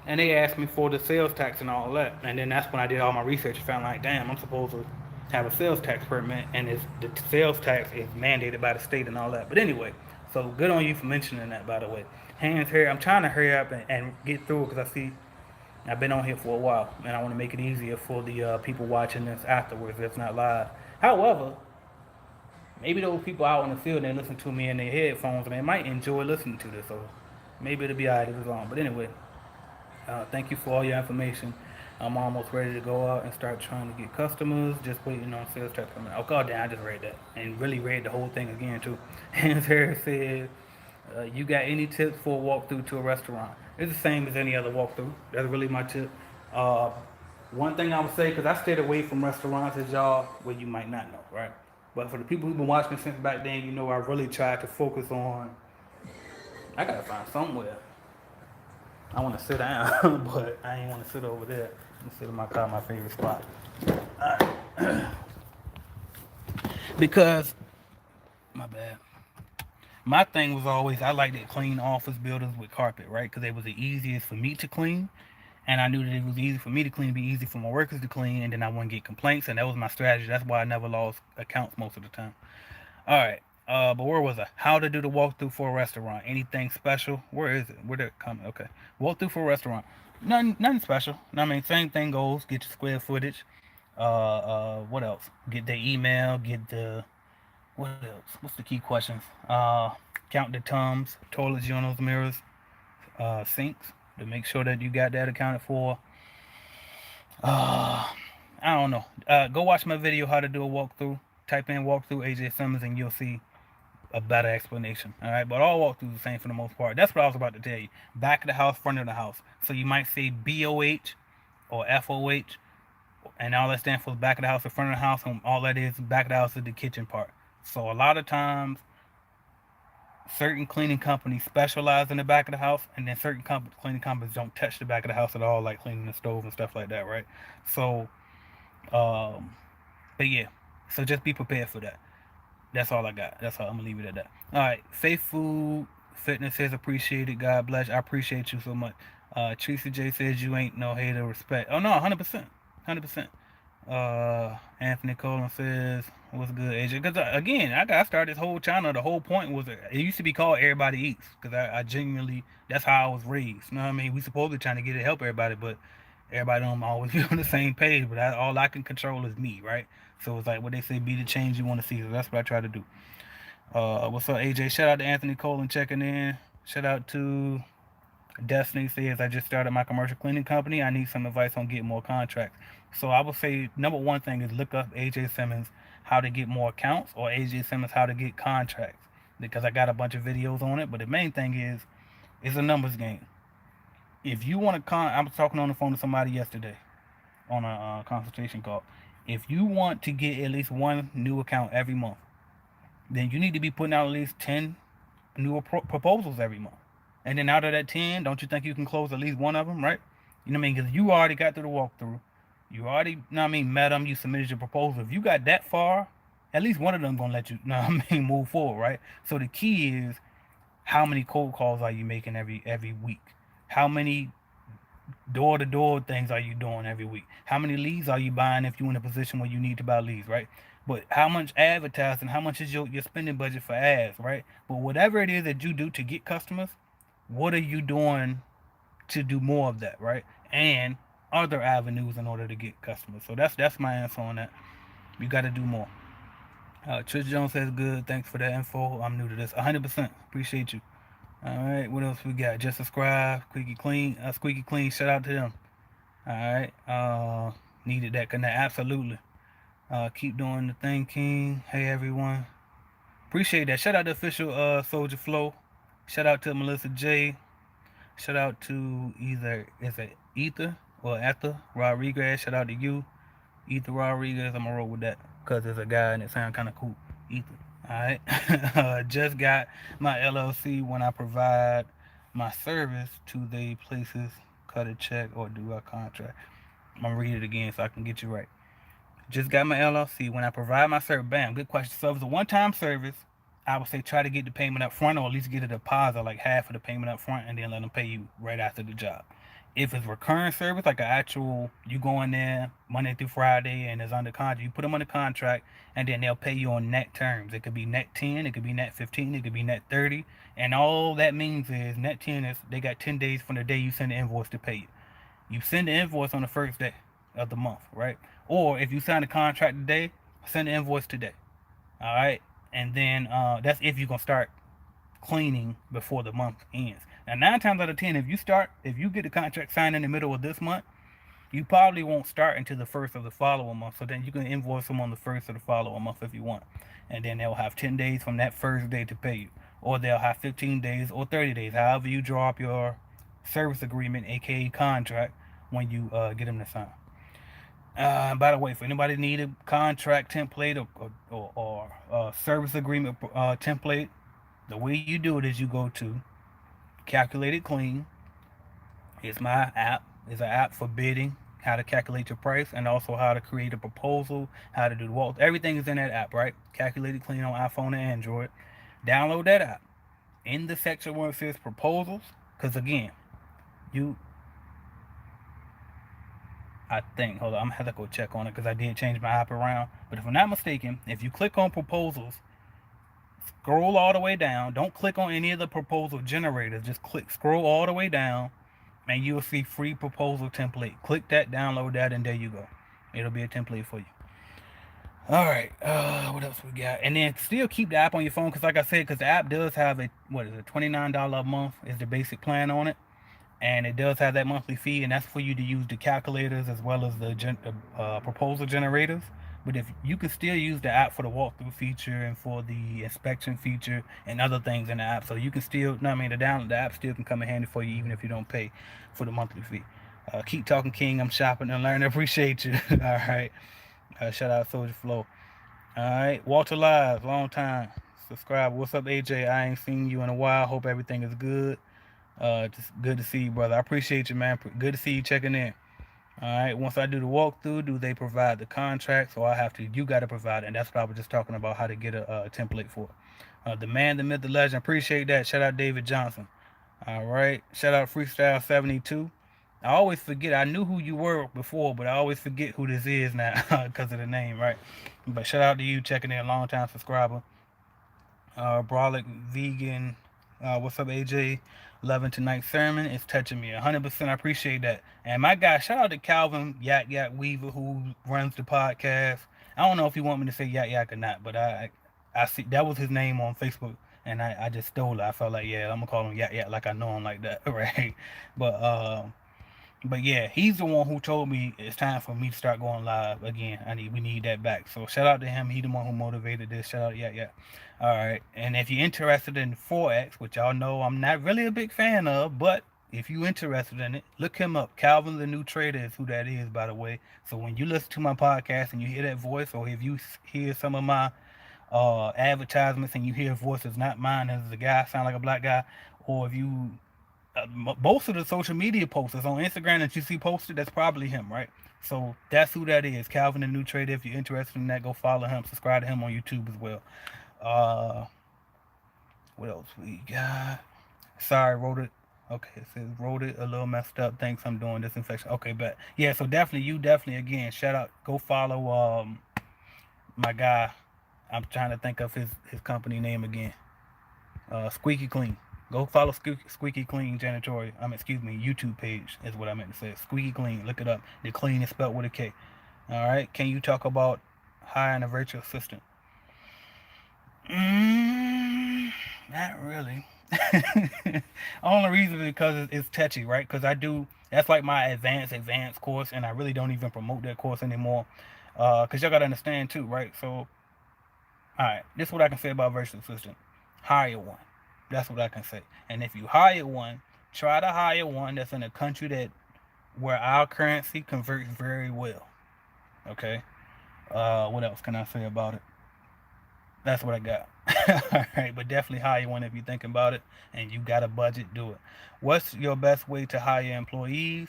and they asked me for the sales tax and all that. And then that's when I did all my research and found like, damn, I'm supposed to have a sales tax permit, and the sales tax is mandated by the state and all that. But anyway, so good on you for mentioning that, by the way. Hands here, I'm trying to hurry up and get through it because I see I've been on here for a while, and I want to make it easier for the people watching this afterwards if it's not live. However, maybe those people out in the field, they listen to me in their headphones, and they might enjoy listening to this, so maybe it'll be alright if it's on. But anyway, thank you for all your information. I'm almost ready to go out and start trying to get customers. Just waiting on sales tax coming. Oh god damn! I just read that and really read the whole thing again too. And there it says, "You got any tips for a walkthrough to a restaurant?" It's the same as any other walkthrough. That's really my tip. Uh, One thing I would say, because I stayed away from restaurants, is y'all, well, you might not know, right? But for the people who've been watching since back then, you know I really tried to focus on. I gotta find somewhere. I want to sit down, but I ain't want to sit over there. I'm gonna sit in my car, my favorite spot. Because my bad. My thing was always I liked to clean office buildings with carpet, right? Because it was the easiest for me to clean, and I knew that it was easy for me to clean, it'd be easy for my workers to clean, and then I wouldn't get complaints, and that was my strategy. That's why I never lost accounts most of the time. All right. But where was I? How to do the walkthrough for a restaurant? Anything special? Where is it? Where did it come? Okay. Walkthrough for a restaurant. Nothing special. I mean, same thing goes. Get your square footage. What else? Get the email. Get the what else? What's the key questions? Count the tums, toilets, urinals, mirrors, sinks to make sure that you got that accounted for. Uh, I don't know. Go watch my video how to do a walkthrough. Type in walkthrough AJ Simmons and you'll see a better explanation. All right, but all walkthroughs are the same for the most part. That's what I was about to tell you. Back of the house, front of the house. So you might say BOH or FOH, and all that stands for back of the house or front of the house, and all that is back of the house is the kitchen part. So a lot of times, certain cleaning companies specialize in the back of the house, and then certain cleaning companies don't touch the back of the house at all, like cleaning the stove and stuff like that, right? So, but yeah, so just be prepared for that. That's all I got. That's all. I'm gonna leave it at that. All right. Faith Food Fitness says appreciated. God bless. I appreciate you so much. Tracy J says you ain't no hater. Respect. Oh no, 100%, 100%. Anthony Colon says what's good, AJ? Because again, I started this whole channel. The whole point was it used to be called Everybody Eats because I genuinely that's how I was raised. You know what I mean? We supposed to trying to get it help everybody, but everybody don't always be on the same page. But all I can control is me, right? So it's like what they say, be the change you want to see. So that's what I try to do. What's up, AJ? Shout out to Anthony Colon checking in. Shout out to Destiny says, I just started my commercial cleaning company. I need some advice on getting more contracts. So I would say number one thing is look up AJ Simmons how to get more accounts or AJ Simmons how to get contracts because I got a bunch of videos on it. But the main thing is it's a numbers game. If you want to I was talking on the phone to somebody yesterday on a consultation call. If you want to get at least one new account every month, then you need to be putting out at least 10 new proposals every month. And then out of that 10, don't you think you can close at least one of them, right? You know what I mean? Because you already got through the walkthrough. You already, you know what I mean, met them. You submitted your proposal. If you got that far, at least one of them gonna let you, you know what I mean, move forward, right? So the key is how many cold calls are you making every week? How many door-to-door things are you doing every week? How many leads are you buying if you're in a position where you need to buy leads, right? But how much advertising, how much is your spending budget for ads, right? But whatever it is that you do to get customers, what are you doing to do more of that, right? And other avenues in order to get customers. So that's my answer on that. You got to do more. Trish Jones says good. Thanks for that info. I'm new to this. 100%. Appreciate you. All right. What else we got? Just subscribe. Squeaky Clean. Squeaky Clean. Shout out to them. All right. Needed that connect. Absolutely. Keep doing the thing, King. Hey everyone. Appreciate that. Shout out to official Soldier Flow. Shout out to Melissa J. Shout out to either is it Ether or Ether Rodriguez. Shout out to you, Ether Rodriguez. I'm gonna roll with that because there's a guy and it sounds kind of cool. Ether. All right. Just got my LLC when I provide my service to the places cut a check or do a contract. I'm gonna read it again so I can get you right. Just got my LLC when I provide my service. Bam. Good question. So if it's a one-time service, I would say try to get the payment up front or at least get a deposit, like half of the payment up front, and then let them pay you right after the job. If it's recurring service, like an actual, you go in there Monday through Friday and it's under contract, you put them under contract, and then they'll pay you on net terms. It could be net 10, it could be net 15, it could be net 30, and all that means is net 10 is they got 10 days from the day you send the invoice to pay you. You send the invoice on the first day of the month, right? Or if you sign the contract today, send the invoice today. All right. And then that's if you're going to start cleaning before the month ends. Now, 9 times out of 10, if you get the contract signed in the middle of this month, You probably won't start until the first of the following month. So then you can invoice them on the first of the following month if you want. And then they'll have 10 days from that first day to pay you. Or they'll have 15 days or 30 days, however you draw up your service agreement, aka contract, when you get them to sign. By the way, for anybody need a contract template or service agreement template, the way you do it is you go to Calculate It Clean. It's my app. It's an app for bidding, how to calculate your price, and also how to create a proposal, how to do the walk. Everything is in that app, right? Calculate It Clean on iPhone and Android. Download that app. In the section where it says proposals, because again, you I think, hold on, I'm gonna have to go check on it because I did change my app around. But if I'm not mistaken, if you click on proposals, scroll all the way down. Don't click on any of the proposal generators. Just scroll all the way down, and you'll see free proposal template. Click that, download that, and there you go. It'll be a template for you. All right, what else we got? And then still keep the app on your phone because, like I said, because the app does have a $29 a month is the basic plan on it, and it does have that monthly fee, and that's for you to use the calculators as well as the proposal generators. But if you can still use the app for the walkthrough feature and for the inspection feature and other things in the app, so you can still, I mean, the app still can come in handy for you even if you don't pay for the monthly fee. Keep talking, King. I'm shopping and learning. Appreciate you. All right. Shout out Soldier Flow. All right, Walter Live, long time subscriber. What's up, AJ? I ain't seen you in a while. Hope everything is good. Just good to see you, brother. I appreciate you, man. Good to see you checking in. All right. Once I do the walkthrough, do they provide the contract? So I have to. You got to provide it, and that's what I was just talking about. How to get a template for. The man, the myth, the legend. Appreciate that. Shout out David Johnson. All right. Shout out Freestyle 72. I always forget. I knew who you were before, but I always forget who this is now because of the name, right? But shout out to you checking in, long time subscriber. Brolic Vegan. What's up, AJ? Loving tonight's sermon. It's touching me 100%. I appreciate that. And my guy, shout out to Calvin Yak Yak Weaver, who runs the podcast. I don't know if you want me to say Yak Yak or not, but I see that was his name on Facebook, and I just stole it. I felt like, yeah, I'm gonna call him Yak Yak like I know him like that, right? But yeah, he's the one who told me it's time for me to start going live again. We need that back. So shout out to him. He the one who motivated this. Shout out, yeah. All right. And if you're interested in Forex, which y'all know I'm not really a big fan of, but if you're interested in it, look him up. Calvin the New Trader is who that is, by the way. So when you listen to my podcast and you hear that voice, or if you hear some of my advertisements and you hear voices not mine, as a guy sound like a black guy, or if you most of the social media posters on Instagram that you see posted, that's probably him, right? So that's who that is, Calvin the New Trader. If you're interested in that, go follow him, subscribe to him on YouTube as well. What else we got? Sorry, wrote it. Okay, it says wrote it a little messed up. Thanks, I'm doing disinfection. Okay, but yeah, so definitely again, shout out, go follow my guy. I'm trying to think of his company name again. Squeaky Clean. Go follow Squeaky Clean Janitorial. YouTube page is what I meant to say. Squeaky Clean. Look it up. The clean is spelled with a K. All right. Can you talk about hiring a virtual assistant? Not really. Only reason is because it's touchy, right? Because that's like my advanced course, and I really don't even promote that course anymore. Because y'all gotta understand too, right? So, all right. This is what I can say about virtual assistant. Hire one. That's what I can say. And if you hire one, try to hire one that's in a country where our currency converts very well. Okay. What else can I say about it? That's what I got. All right, but definitely hire one if you're thinking about it and you got a budget. Do it. What's your best way to hire employees?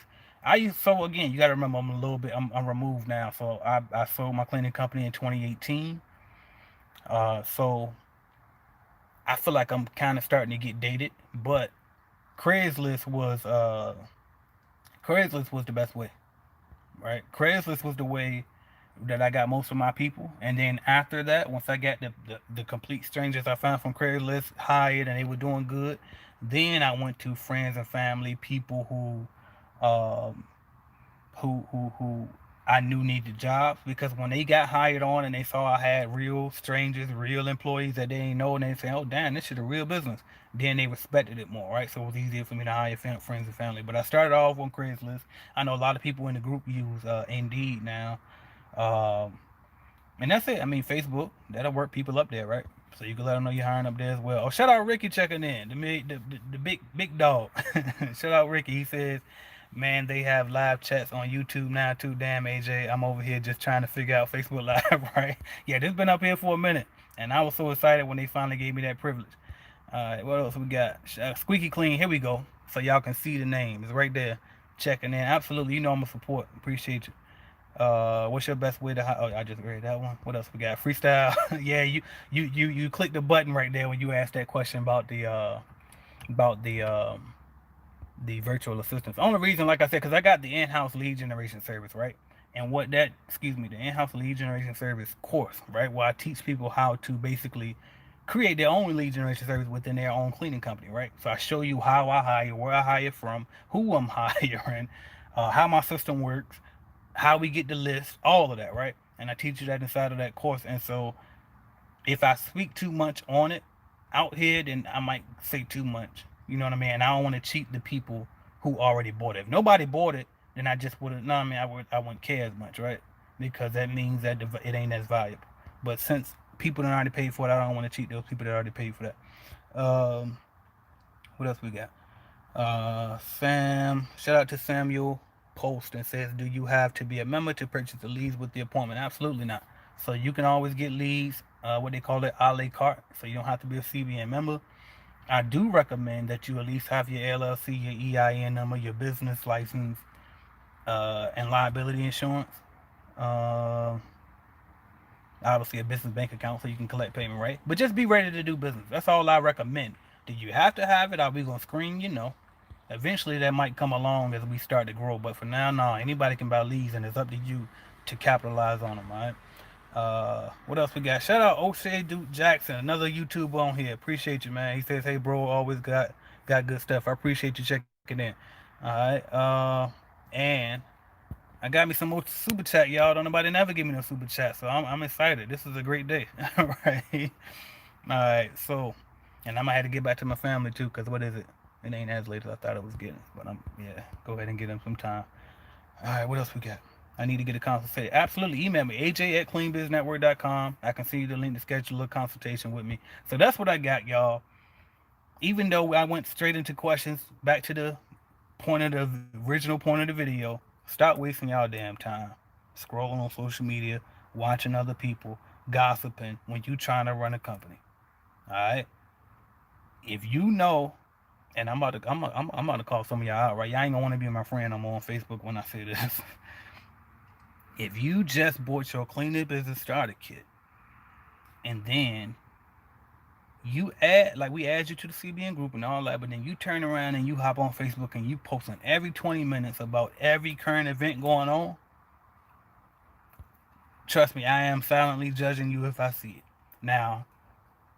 So again, you got to remember I'm removed now. So I sold my cleaning company in 2018. So I feel like I'm kind of starting to get dated, but Craigslist was the best way, right? Craigslist was the way that I got most of my people, and then after that, once I got the complete strangers I found from Craigslist hired and they were doing good, then I went to friends and family, people who I knew needed jobs, because when they got hired on and they saw I had real strangers, real employees that they didn't know, and they say, "Oh, damn, this is a real business," then they respected it more, right? So it was easier for me to hire friends and family. But I started off on Craigslist. I know a lot of people in the group use Indeed now, um, and that's it. I mean, Facebook, that'll work people up there, right? So you can let them know you're hiring up there as well. Oh, shout out Ricky checking in, the big dog. Shout out Ricky. He says, "Man, they have live chats on YouTube now too. Damn, AJ, I'm over here just trying to figure out Facebook Live, right? Yeah, this been up here for a minute, and I was so excited when they finally gave me that privilege. What else we got? Squeaky Clean. Here we go. So y'all can see the name. It's right there. Checking in. Absolutely. You know I'm a support. Appreciate you. What's your best way to? Oh, I just read that one. What else we got? Freestyle. Yeah, you click the button right there when you ask that question about the virtual assistants. The only reason, like I said, because I got the in-house lead generation service, right? And what that, excuse me, the in-house lead generation service course, right? Where I teach people how to basically create their own lead generation service within their own cleaning company, right? So I show you how I hire, where I hire from, who I'm hiring, how my system works, how we get the list, all of that, right? And I teach you that inside of that course. And so if I speak too much on it out here, then I might say too much. You know what I mean? And I don't want to cheat the people who already bought it. If nobody bought it, then I just wouldn't. No, I mean, I wouldn't care as much, right? Because that means that it ain't as valuable. But since people that already paid for it, I don't want to cheat those people that already paid for that. What else we got? Sam, shout out to Samuel Post, and says, "Do you have to be a member to purchase the leads with the appointment?" Absolutely not. So you can always get leads, what they call it, a la carte. So you don't have to be a CBN member. I do recommend that you at least have your LLC, your EIN number, your business license, and liability insurance. Uh, Obviously, a business bank account so you can collect payment, right? But just be ready to do business. That's all I recommend. Do you have to have it? Are we gonna screen you? No. Eventually, that might come along as we start to grow. But for now, no. Anybody can buy leads, and it's up to you to capitalize on them, all right? What else we got? Shout out O'Shea Duke Jackson, another YouTuber on here. Appreciate you, man. He says, "Hey, bro, always got good stuff." I appreciate you checking in. All right. And I got me some more super chat, y'all. Don't nobody never give me no super chat, so I'm excited. This is a great day. All right. All right. So, and I might have to get back to my family too, cause what is it? It ain't as late as I thought it was getting, but yeah. Go ahead and get them some time. All right. What else we got? I need to get a consultation. Absolutely. Email me, aj@cleanbiznetwork.com. I can send you the link to schedule a consultation with me. So that's what I got, y'all. Even though I went straight into questions, back to the original point of the video, stop wasting y'all damn time scrolling on social media, watching other people, gossiping when you trying to run a company. All right? If you know, and I'm about to call some of y'all out, right? Y'all ain't gonna want to be my friend no more on Facebook when I say this. If you just bought your Clean Business Starter Kit, and then you add, like, we add you to the CBN group and all that, but then you turn around and you hop on Facebook and you posting every 20 minutes about every current event going on, trust me, I am silently judging you if I see it. Now,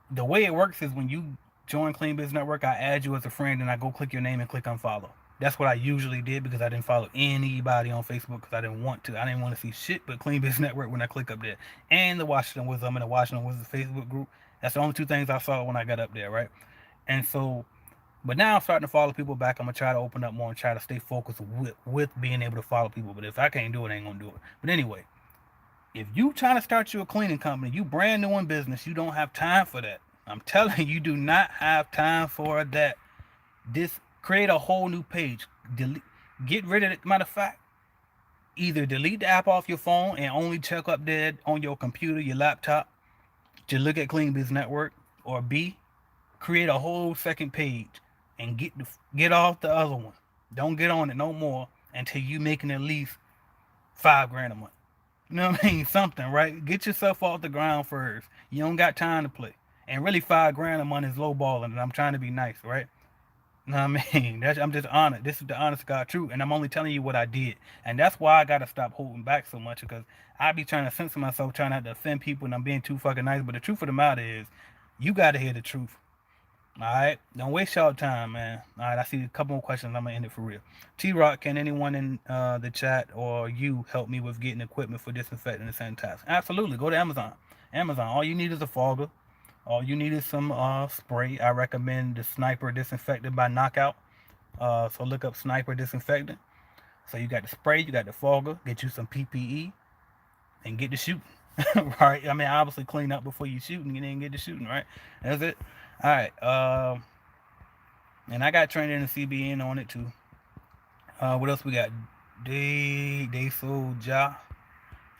the way it works is when you join Clean Business Network, I add you as a friend and I go click your name and click unfollow. That's what I usually did, because I didn't follow anybody on Facebook because I didn't want to. I didn't want to see shit but Clean Business Network when I click up there. And the Washington Wizards. I'm in the Washington Wizards Facebook group. That's the only two things I saw when I got up there, right? And so, but now I'm starting to follow people back. I'm going to try to open up more and try to stay focused with being able to follow people. But if I can't do it, I ain't going to do it. But anyway, if you trying to start your cleaning company, you brand new in business, you don't have time for that. I'm telling you, you do not have time for that. Create a whole new page. Get rid of it. Matter of fact, either delete the app off your phone and only check up there on your computer, your laptop, to look at Clean Business Network, or B, create a whole second page and get off the other one. Don't get on it no more until you making at least $5,000 a month. You know what I mean? Something, right? Get yourself off the ground first. You don't got time to play. And really, $5,000 a month is lowballing, and I'm trying to be nice, right? You know what I mean? I'm just honest. This is the honest God truth, and I'm only telling you what I did. And that's why I gotta stop holding back so much, because I be trying to censor myself, trying not to offend people, and I'm being too fucking nice. But the truth of the matter is, you gotta hear the truth. All right, don't waste y'all time, man. All right, I see a couple more questions. I'm gonna end it for real. T Rock, can anyone in the chat or you help me with getting equipment for disinfecting and sanitizing? Absolutely. Go to Amazon. Amazon. All you need is a fogger. All you need is some spray. I recommend the Sniper Disinfectant by Knockout. So look up Sniper Disinfectant. So you got the spray, you got the fogger. Get you some PPE and get to shooting. Right? I mean, obviously clean up before you shoot and then get to shooting. Right? That's it. All right. And I got training in CBN on it too. What else we got? Day Soja.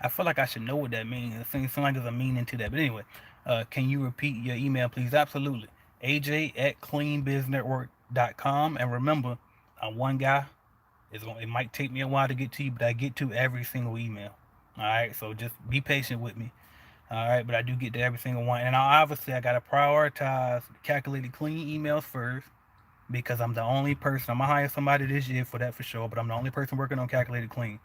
I feel like I should know what that means. It seems like there's a meaning to that. But anyway, can you repeat your email, please? Absolutely. AJ@cleanbiznetwork.com. And remember, I'm one guy. It might take me a while to get to you, but I get to every single email. All right, so just be patient with me. All right, but I do get to every single one. And obviously, I got to prioritize calculated clean emails first because I'm the only person. I'm going to hire somebody this year for that for sure, but I'm the only person working on calculated clean.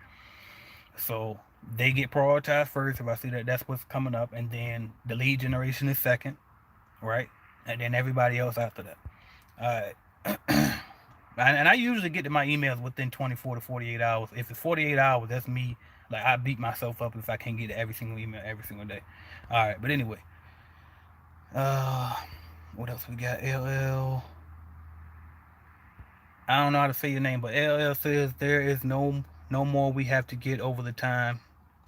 So they get prioritized first if I see that that's what's coming up, and then the lead generation is second, right? And then everybody else after that. All right. And I usually get to my emails within 24 to 48 hours. If it's 48 hours, that's me. Like, I beat myself up if I can't get to every single email every single day. All right, but anyway. Uh, what else we got? LL. I don't know how to say your name, but LL says there is no more we have to get over the time.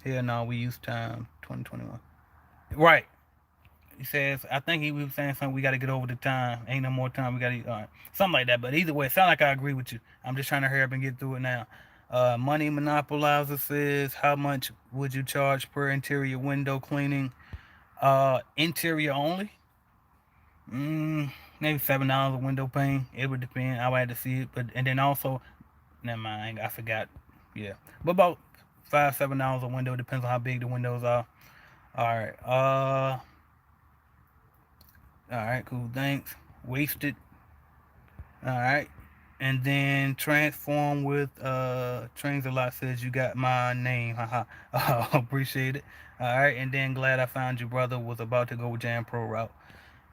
Here, no, we use time 2021. Right. He says, I think he was saying something. We got to get over the time. Ain't no more time. We got to something like that. But either way, it sounds like I agree with you. I'm just trying to hurry up and get through it now. Money Monopolizer says, how much would you charge per interior window cleaning? Interior only? Maybe $7 a window pane. It would depend. I would have to see it. But and then also, never mind. I forgot. Yeah, but about $5-7 a window. Depends on how big the windows are. All right. All right, cool. Thanks. Wasted. All right. And then transform with trains a lot says you got my name. Haha. Appreciate it. All right. And then glad I found you, brother. Was about to go Jam Pro route.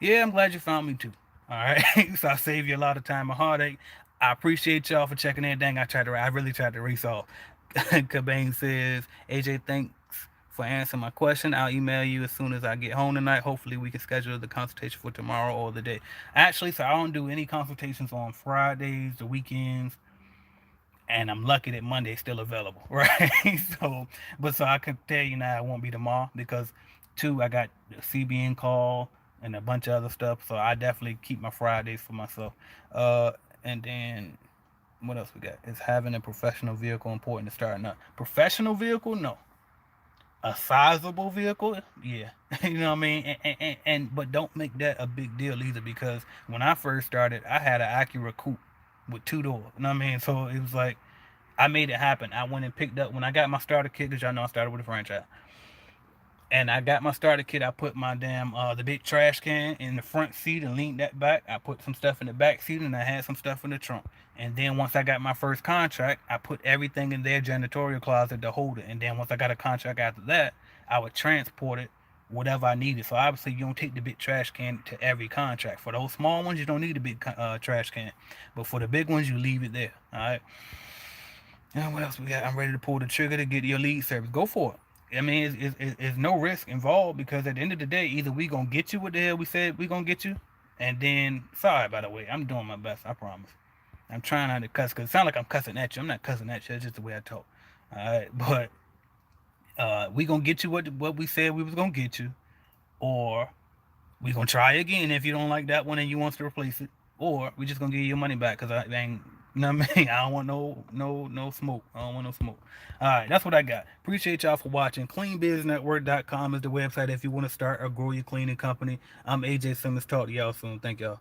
Yeah, I'm glad you found me too. All right. So I saved you a lot of time and heartache. I appreciate y'all for checking in. Dang, I really tried to race off. Cabane says, AJ, thanks for answering my question. I'll email you as soon as I get home tonight. Hopefully we can schedule the consultation for tomorrow or the day. Actually, so I don't do any consultations on Fridays, the weekends, and I'm lucky that Monday's still available, right? So I can tell you now it won't be tomorrow because two, I got the CBN call and a bunch of other stuff. So I definitely keep my Fridays for myself. And then what else we got? Is having a professional vehicle important to starting up? Professional vehicle? No. A sizable vehicle? Yeah. You know what I mean? And but don't make that a big deal either because when I first started, I had an Acura Coupe with 2 doors. You know what I mean? So it was like I made it happen. I went and picked up when I got my starter kit because y'all know I started with a franchise. And I got my starter kit. I put my damn the big trash can in the front seat and leaned that back. I put some stuff in the back seat and I had some stuff in the trunk. And then once I got my first contract, I put everything in their janitorial closet to hold it. And then once I got a contract after that, I would transport it whatever I needed. So obviously you don't take the big trash can to every contract. For those small ones, you don't need a big trash can. But for the big ones, you leave it there. All right. And what else we got? I'm ready to pull the trigger to get your lead service. Go for it. I mean, it's no risk involved because at the end of the day, either we gonna get you what the hell we said we gonna get you, and then sorry by the way, I'm doing my best. I promise. I'm trying not to cuss because it sounds like I'm cussing at you. I'm not cussing at you. It's just the way I talk. All right, but we gonna get you what we said we was gonna get you, or we gonna try again if you don't like that one and you want to replace it, or we just gonna give you your money back because I ain't. You know what I mean? I don't want no smoke. I don't want no smoke. All right, that's what I got. Appreciate y'all for watching. CleanBizNetwork.com is the website if you want to start or grow your cleaning company. I'm AJ Simmons. Talk to y'all soon. Thank y'all.